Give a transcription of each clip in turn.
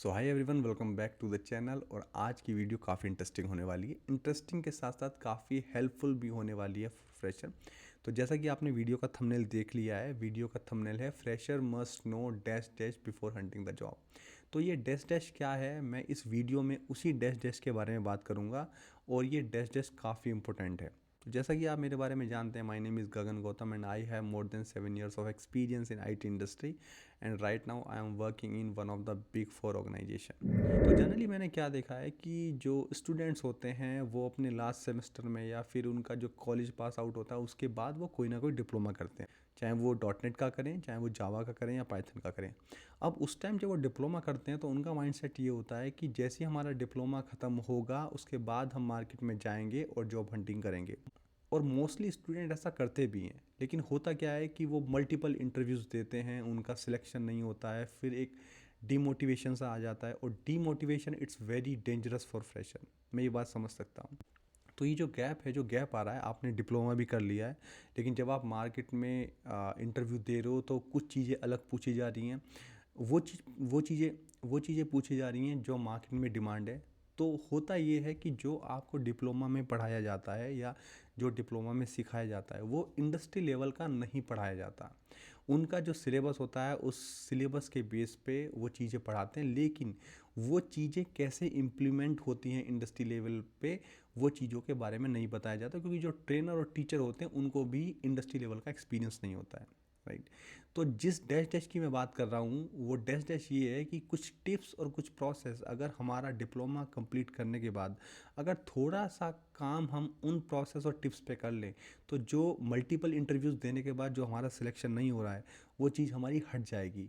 So hi everyone, welcome back to the channel. और आज की वीडियो काफ़ी इंटरेस्टिंग होने वाली है। इंटरेस्टिंग के साथ साथ काफ़ी हेल्पफुल भी होने वाली है फ्रेशर। तो जैसा कि आपने वीडियो का थंबनेल देख लिया है, वीडियो का थंबनेल है fresher must know dash dash before hunting the job. तो ये डैश डैश क्या है, मैं इस वीडियो में उसी डैश डैश के बारे में बात करूँगा और ये डैश डैश काफ़ी इंपॉर्टेंट है। तो जैसा कि आप मेरे बारे में जानते हैं, my name is Gagan Gautam and I have more than 7 years of experience in IT industry and right now I am working in one of the big 4 organisation. तो जनरली मैंने क्या देखा है कि जो स्टूडेंट्स होते हैं वो अपने लास्ट सेमेस्टर में या फिर उनका जो कॉलेज पास आउट होता है उसके बाद वो कोई ना कोई डिप्लोमा करते हैं, चाहे वो डॉटनेट का करें, चाहे वो जावा का करें या पाइथन का करें। अब उस टाइम जब वो डिप्लोमा करते हैं तो उनका माइंडसेट ये होता है कि जैसे ही हमारा डिप्लोमा ख़त्म होगा उसके बाद हम मार्केट में जाएंगे और जॉब हंटिंग करेंगे। और मोस्टली स्टूडेंट ऐसा करते भी हैं, लेकिन होता क्या है कि वो मल्टीपल इंटरव्यूज़ देते हैं, उनका सिलेक्शन नहीं होता है, फिर एक डीमोटिवेशन सा आ जाता है। और demotivation it's very dangerous for fresher. मैं ये बात समझ सकता हूँ। तो ये जो गैप है, जो गैप आ रहा है, आपने डिप्लोमा भी कर लिया है लेकिन जब आप मार्केट में इंटरव्यू दे रहे हो तो कुछ चीज़ें अलग पूछी जा रही हैं। वो चीज़ें पूछी जा रही हैं जो मार्केट में डिमांड है। तो होता ये है कि जो आपको डिप्लोमा में पढ़ाया जाता है या जो डिप्लोमा में सिखाया जाता है वो इंडस्ट्री लेवल का नहीं पढ़ाया जाता। उनका जो सिलेबस होता है उस सिलेबस के बेस पे वो चीज़ें पढ़ाते हैं, लेकिन वो चीज़ें कैसे इम्प्लीमेंट होती हैं इंडस्ट्री लेवल पे वो चीज़ों के बारे में नहीं बताया जाता, क्योंकि जो ट्रेनर और टीचर होते हैं उनको भी इंडस्ट्री लेवल का एक्सपीरियंस नहीं होता है। राइट। तो जिस डैश डैश की मैं बात कर रहा हूँ वो डैश डैश ये है कि कुछ टिप्स और कुछ प्रोसेस अगर हमारा डिप्लोमा कंप्लीट करने के बाद अगर थोड़ा सा काम हम उन प्रोसेस और टिप्स पे कर लें तो जो मल्टीपल इंटरव्यूज़ देने के बाद जो हमारा सिलेक्शन नहीं हो रहा है वो चीज़ हमारी हट जाएगी।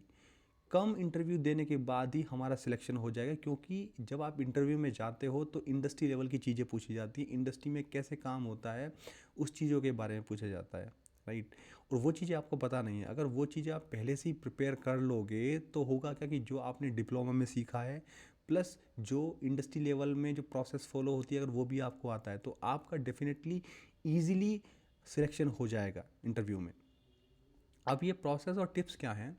कम इंटरव्यू देने के बाद ही हमारा सिलेक्शन हो जाएगा, क्योंकि जब आप इंटरव्यू में जाते हो तो इंडस्ट्री लेवल की चीज़ें पूछी जाती हैं, इंडस्ट्री में कैसे काम होता है उस चीज़ों के बारे में पूछा जाता है। राइट। और वो चीज़ें आपको पता नहीं है। अगर वो चीज़ें आप पहले से ही प्रिपेयर कर लोगे तो होगा क्या कि जो आपने डिप्लोमा में सीखा है प्लस जो इंडस्ट्री लेवल में जो प्रोसेस फॉलो होती है अगर वो भी आपको आता है तो आपका डेफिनेटली ईजिली सिलेक्शन हो जाएगा इंटरव्यू में। अब ये प्रोसेस और टिप्स क्या हैं?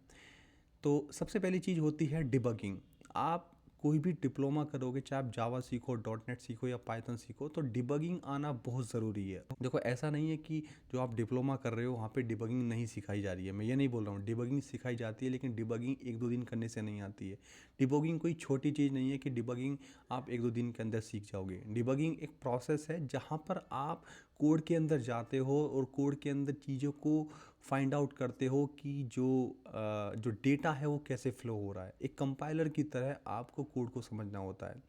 तो सबसे पहली चीज़ होती है डिबगिंग। आप कोई भी डिप्लोमा करोगे, चाहे आप जावा सीखो, डॉटनेट सीखो या पाइथन सीखो, तो डिबगिंग आना बहुत ज़रूरी है। देखो, ऐसा नहीं है कि जो आप डिप्लोमा कर रहे हो वहाँ पे डिबगिंग नहीं सिखाई जा रही है। मैं ये नहीं बोल रहा हूँ, डिबगिंग सिखाई जाती है, लेकिन डिबगिंग 1-2 दिन करने से नहीं आती है। डिबगिंग कोई छोटी चीज़ नहीं है कि डिबगिंग आप 1-2 दिन के अंदर सीख जाओगे। डिबगिंग एक प्रोसेस है जहाँ पर आप कोड के अंदर जाते हो और कोड के अंदर चीज़ों को फाइंड आउट करते हो कि जो डेटा है वो कैसे फ़्लो हो रहा है। एक कंपाइलर की तरह आपको कोड को समझना होता है।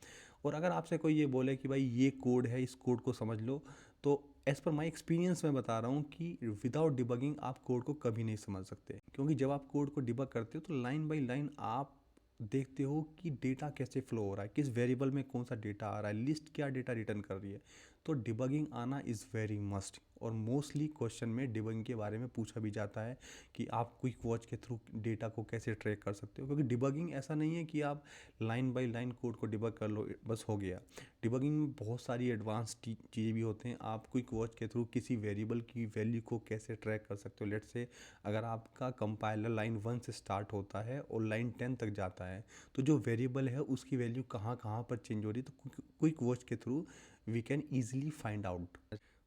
और अगर आपसे कोई ये बोले कि भाई ये कोड है, इस कोड को समझ लो, तो एज़ पर माई एक्सपीरियंस मैं बता रहा हूँ कि विदाउट डिबगिंग आप कोड को कभी नहीं समझ सकते। क्योंकि जब आप कोड को डिबग करते हो तो लाइन बाई लाइन आप देखते हो कि डेटा कैसे फ्लो हो रहा है, किस वेरिएबल में कौन सा डेटा आ रहा है, लिस्ट क्या डेटा रिटर्न कर रही है। तो डिबगिंग आना इज़ वेरी मस्ट। और मोस्टली क्वेश्चन में डिबगिंग के बारे में पूछा भी जाता है कि आप क्विक वॉच के थ्रू डेटा को कैसे ट्रैक कर सकते हो। क्योंकि डिबगिंग ऐसा नहीं है कि आप लाइन बाय लाइन कोड को डिबग कर लो बस हो गया। डिबगिंग में बहुत सारी एडवांस चीज़ें भी होते हैं। आप क्विक वॉच के थ्रू किसी वेरिएबल की वैल्यू को कैसे ट्रैक कर सकते हो। लेट से अगर आपका कंपाइलर लाइन 1 से स्टार्ट होता है और लाइन 10 तक जाता है तो जो वेरिएबल है उसकी वैल्यू कहाँ कहाँ पर चेंज हो रही है, तो क्विक वॉच के through we can easily find out.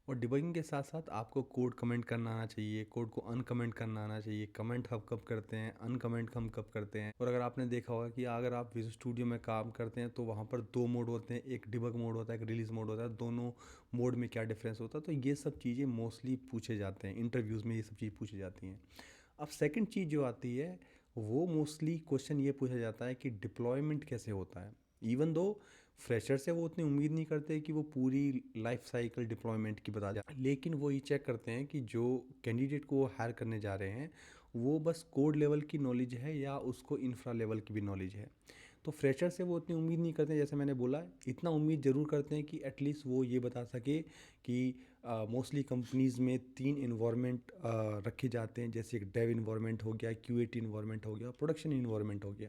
और डिबगिंग के साथ साथ आपको कोड कमेंट करना आना चाहिए, कोड को अनकमेंट करना आना चाहिए। कमेंट हम कब करते हैं, अनकमेंट हम कब करते हैं। और अगर आपने देखा होगा कि अगर आप विजुअल स्टूडियो में काम करते हैं तो वहाँ पर 2 मोड होते हैं, एक डिबग मोड होता है, एक रिलीज मोड होता है। दोनों मोड में क्या डिफरेंस होता है, तो ये सब चीज़ें मोस्टली पूछे जाते हैं इंटरव्यूज़ में, ये सब चीज़ पूछी जाती हैं। अब सेकंड चीज़ जो आती है वो मोस्टली क्वेश्चन ये पूछा जाता है कि डिप्लॉयमेंट कैसे होता है। इवन दो फ्रेशर से वो उतनी उम्मीद नहीं करते कि वो पूरी लाइफ साइकिल डिप्लॉयमेंट की बता जाए, लेकिन वो ये चेक करते हैं कि जो कैंडिडेट को वो हायर करने जा रहे हैं वो बस कोड लेवल की नॉलेज है या उसको इंफ्रा लेवल की भी नॉलेज है। तो फ्रेशर से वो उतनी उम्मीद नहीं करते, जैसे मैंने बोला, इतना उम्मीद ज़रूर करते हैं कि एटलीस्ट वो ये बता सके कि मोस्टली कंपनीज़ में 3 इन्वायरमेंट रखे जाते हैं, जैसे एक डेव इन्वायरमेंट हो गया, QAT इन्वायरमेंट हो गया, प्रोडक्शन इन्वायरमेंट हो गया।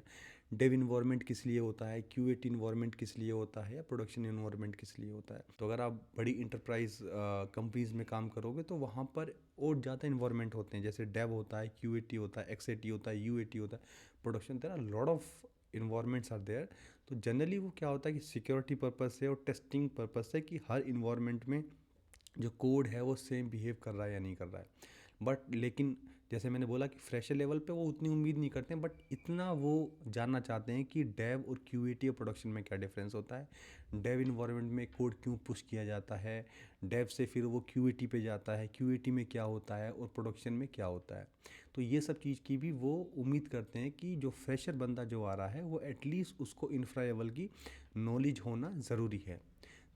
डेव इन्वायरमेंट किस लिए होता है, QAT इन्वायरमेंट किस लिए होता है, या प्रोडक्शन इन्वायरमेंट किस लिए होता है। तो अगर आप बड़ी इंटरप्राइज कंपनीज़ में काम करोगे तो वहाँ पर और ज़्यादा इन्वायरमेंट होते हैं, जैसे डेव होता है, QAT होता है, XAT होता है, UAT होता है, production. There are lot of environments are there, तो जनरली वो क्या होता है कि सिक्योरिटी पर्पस से और टेस्टिंग पर्पस से कि हर इन्वायरमेंट में जो कोड है वो सेम बिहेव कर रहा है या नहीं कर रहा है। बट लेकिन जैसे मैंने बोला कि फ्रेशर लेवल पे वो उतनी उम्मीद नहीं करते हैं, बट इतना वो जानना चाहते हैं कि डेव और क्यूएटी और प्रोडक्शन में क्या डिफरेंस होता है, डेव इन्वायरमेंट में कोड क्यों पुश किया जाता है, डेव से फिर वो क्यूएटी पे जाता है, क्यूएटी में क्या होता है और प्रोडक्शन में क्या होता है। तो ये सब चीज़ की भी वो उम्मीद करते हैं कि जो फ्रेशर बंदा जो आ रहा है वो एटलीस्ट उसको इंफ्रा लेवल की नॉलेज होना ज़रूरी है।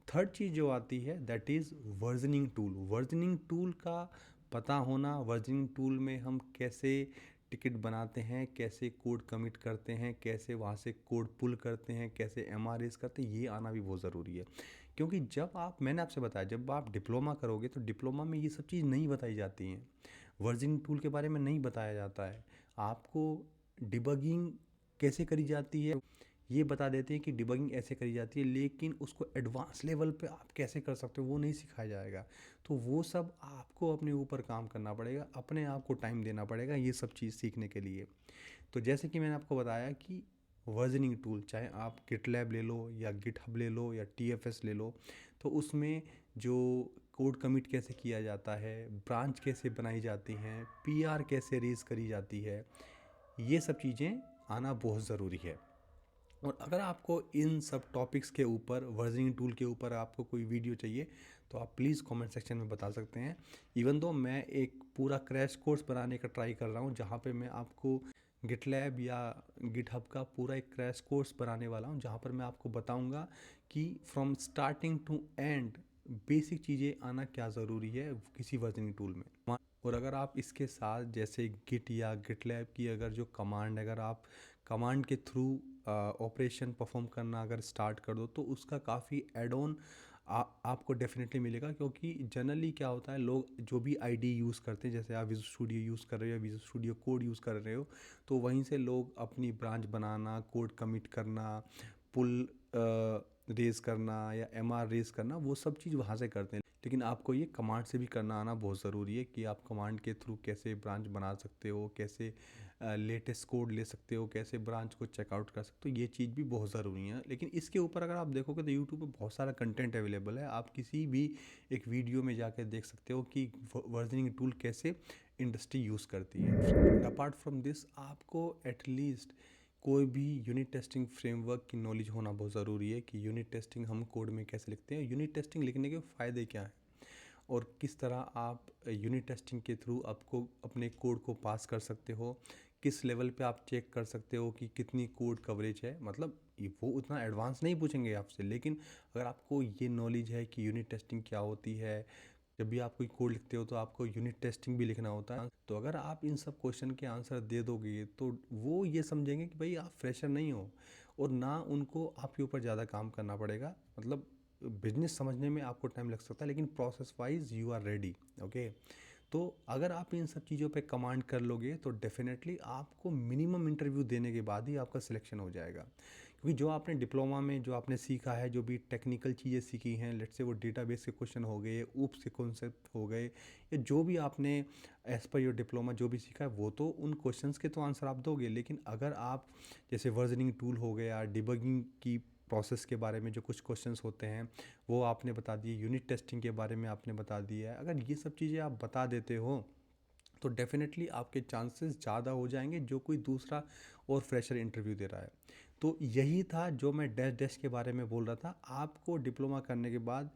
थर्ड चीज़ जो आती है that is versioning tool. Versioning tool का पता होना, वर्जनिंग टूल में हम कैसे टिकट बनाते हैं, कैसे कोड कमिट करते हैं, कैसे वहाँ से कोड पुल करते हैं, कैसे एमआरएस करते हैं, ये आना भी बहुत ज़रूरी है। क्योंकि जब आप, मैंने आपसे बताया, जब आप डिप्लोमा करोगे तो डिप्लोमा में ये सब चीज़ नहीं बताई जाती हैं। वर्जनिंग टूल के बारे में नहीं बताया जाता है आपको। डिबगिंग कैसे करी जाती है ये बता देते हैं कि डिबगिंग ऐसे करी जाती है, लेकिन उसको एडवांस लेवल पे आप कैसे कर सकते हो वो नहीं सिखाया जाएगा। तो वो सब आपको अपने ऊपर काम करना पड़ेगा, अपने आप को टाइम देना पड़ेगा ये सब चीज़ सीखने के लिए। तो जैसे कि मैंने आपको बताया कि वर्जनिंग टूल, चाहे आप गिटलैब ले लो या गिटहब ले लो या टीएफएस ले लो, तो उसमें जो कोड कमिट कैसे किया जाता है, ब्रांच कैसे बनाई जाती हैं, पीआर कैसे रेज करी जाती है, ये सब चीज़ें आना बहुत ज़रूरी है। और अगर आपको इन सब टॉपिक्स के ऊपर, वर्जनिंग टूल के ऊपर आपको कोई वीडियो चाहिए तो आप प्लीज़ कमेंट सेक्शन में बता सकते हैं। इवन दो मैं एक पूरा क्रैश कोर्स बनाने का ट्राई कर रहा हूँ जहाँ पे मैं आपको गिटलैब या गिटहब का पूरा एक क्रैश कोर्स बनाने वाला हूँ, जहाँ पर मैं आपको बताऊँगा कि from starting to end basic चीज़ें आना क्या ज़रूरी है किसी वर्जनिंग टूल में। और अगर आप इसके साथ जैसे गिट या गिटलैब की अगर जो कमांड, अगर आप कमांड के थ्रू ऑपरेशन परफॉर्म करना अगर स्टार्ट कर दो तो उसका काफ़ी एड ऑन आपको डेफिनेटली मिलेगा। क्योंकि जनरली क्या होता है, लोग जो भी आईडी यूज़ करते हैं, जैसे आप विजुअल स्टूडियो यूज़ कर रहे हो या विजुअल स्टूडियो कोड यूज़ कर रहे हो, तो वहीं से लोग अपनी ब्रांच बनाना, कोड कमिट करना, पुल रेज करना या एमआर रेज करना, वो सब चीज़ वहाँ से करते हैं। लेकिन आपको ये कमांड से भी करना आना बहुत ज़रूरी है कि आप कमांड के थ्रू कैसे ब्रांच बना सकते हो, कैसे लेटेस्ट कोड ले सकते हो, कैसे ब्रांच को चेकआउट कर सकते हो, ये चीज़ भी बहुत ज़रूरी है। लेकिन इसके ऊपर अगर आप देखोगे तो यूट्यूब पे बहुत सारा कंटेंट अवेलेबल है, आप किसी भी एक वीडियो में जाकर देख सकते हो कि वर्जनिंग टूल कैसे इंडस्ट्री यूज़ करती है। अपार्ट फ्रॉम दिस आपको एटलीस्ट कोई भी यूनिट टेस्टिंग फ्रेमवर्क की नॉलेज होना बहुत ज़रूरी है कि यूनिट टेस्टिंग हम कोड में कैसे लिखते हैं, यूनिट टेस्टिंग लिखने के फ़ायदे क्या हैं और किस तरह आप यूनिट टेस्टिंग के थ्रू आपको अपने कोड को पास कर सकते हो, किस लेवल पे आप चेक कर सकते हो कि कितनी कोड कवरेज है। मतलब वो उतना एडवांस नहीं पूछेंगे आपसे, लेकिन अगर आपको ये नॉलेज है कि यूनिट टेस्टिंग क्या होती है, जब भी आप कोई कोड लिखते हो तो आपको यूनिट टेस्टिंग भी लिखना होता है, तो अगर आप इन सब क्वेश्चन के आंसर दे दोगे तो वो ये समझेंगे कि भाई आप फ्रेशर नहीं हो, और ना उनको आपके ऊपर ज़्यादा काम करना पड़ेगा। मतलब बिजनेस समझने में आपको टाइम लग सकता है, लेकिन process wise you are ready. Okay, तो अगर आप इन सब चीज़ों पे कमांड कर लोगे तो डेफिनेटली आपको मिनिमम इंटरव्यू देने के बाद ही आपका सिलेक्शन हो जाएगा। क्योंकि जो आपने डिप्लोमा में जो आपने सीखा है, जो भी टेक्निकल चीज़ें सीखी हैं, लेट्स से वो डेटाबेस के क्वेश्चन हो गए, ऊप्स के कॉन्सेप्ट हो गए, या जो भी आपने एज पर योर डिप्लोमा जो भी सीखा है, वो तो उन क्वेश्चंस के तो आंसर आप दोगे। लेकिन अगर आप जैसे वर्जनिंग टूल हो गया, डिबगिंग की प्रोसेस के बारे में जो कुछ क्वेश्चंस होते हैं वो आपने बता दिए, यूनिट टेस्टिंग के बारे में आपने बता दिया है, अगर ये सब चीज़ें आप बता देते हो तो डेफिनेटली आपके चांसेस ज़्यादा हो जाएंगे जो कोई दूसरा और फ्रेशर इंटरव्यू दे रहा है। तो यही था जो मैं डैश डैश के बारे में बोल रहा था। आपको डिप्लोमा करने के बाद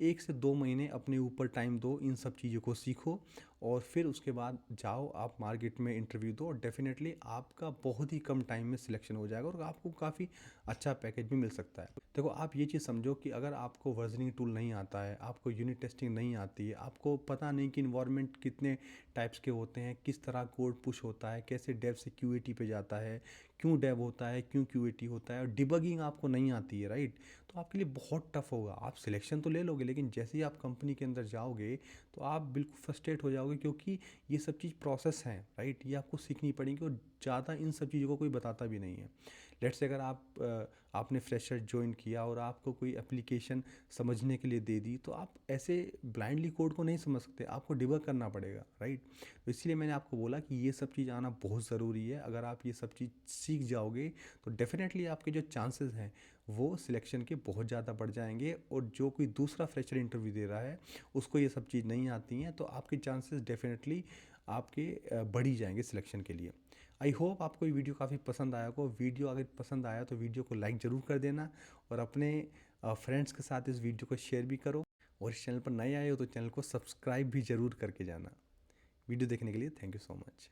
1 से 2 महीने अपने ऊपर टाइम दो, इन सब चीज़ों को सीखो और फिर उसके बाद जाओ आप मार्केट में इंटरव्यू दो, और डेफिनेटली आपका बहुत ही कम टाइम में सिलेक्शन हो जाएगा और आपको काफ़ी अच्छा पैकेज भी मिल सकता है। देखो आप ये चीज़ समझो कि अगर आपको वर्जनिंग टूल नहीं आता है, आपको यूनिट टेस्टिंग नहीं आती है, आपको पता नहीं कि इन्वायरमेंट कितने टाइप्स के होते हैं, किस तरह कोड पुश होता है, कैसे डेव से क्यूएटी पे जाता है, क्यों डेव होता है, क्यों क्यूएटी होता है, और डिबगिंग आपको नहीं आती है, राइट, तो आपके लिए बहुत टफ होगा। आप सिलेक्शन तो ले लोगे, लेकिन जैसे ही आप कंपनी के अंदर जाओगे तो आप बिल्कुल फ्रस्ट्रेट हो जाओगे, क्योंकि ये सब चीज़ प्रोसेस हैं, राइट, ये आपको सीखनी पड़ेगी और ज़्यादा इन सब चीज़ों को कोई बताता भी नहीं है। लेट्स से अगर आपने फ्रेशर ज्वाइन किया और आपको कोई एप्लीकेशन समझने के लिए दे दी, तो आप ऐसे ब्लाइंडली कोड को नहीं समझ सकते, आपको डिबग करना पड़ेगा, राइट। तो इसलिए मैंने आपको बोला कि ये सब चीज़ आना बहुत ज़रूरी है। अगर आप ये सब चीज़ सीख जाओगे तो डेफिनेटली आपके जो चांसेस हैं वो सिलेक्शन के बहुत ज़्यादा बढ़ जाएंगे। और जो कोई दूसरा फ्रेशर इंटरव्यू दे रहा है उसको ये सब चीज़ नहीं आती हैं, तो आपके चांसेस डेफिनेटली आपके बढ़ ही जाएंगे सिलेक्शन के लिए। आई होप आपको ये वीडियो काफ़ी पसंद आया होगा। वीडियो अगर पसंद आया तो वीडियो को लाइक ज़रूर कर देना और अपने फ्रेंड्स के साथ इस वीडियो को शेयर भी करो। और इस चैनल पर नए आए हो तो चैनल को सब्सक्राइब भी ज़रूर करके जाना। वीडियो देखने के लिए थैंक यू सो मच।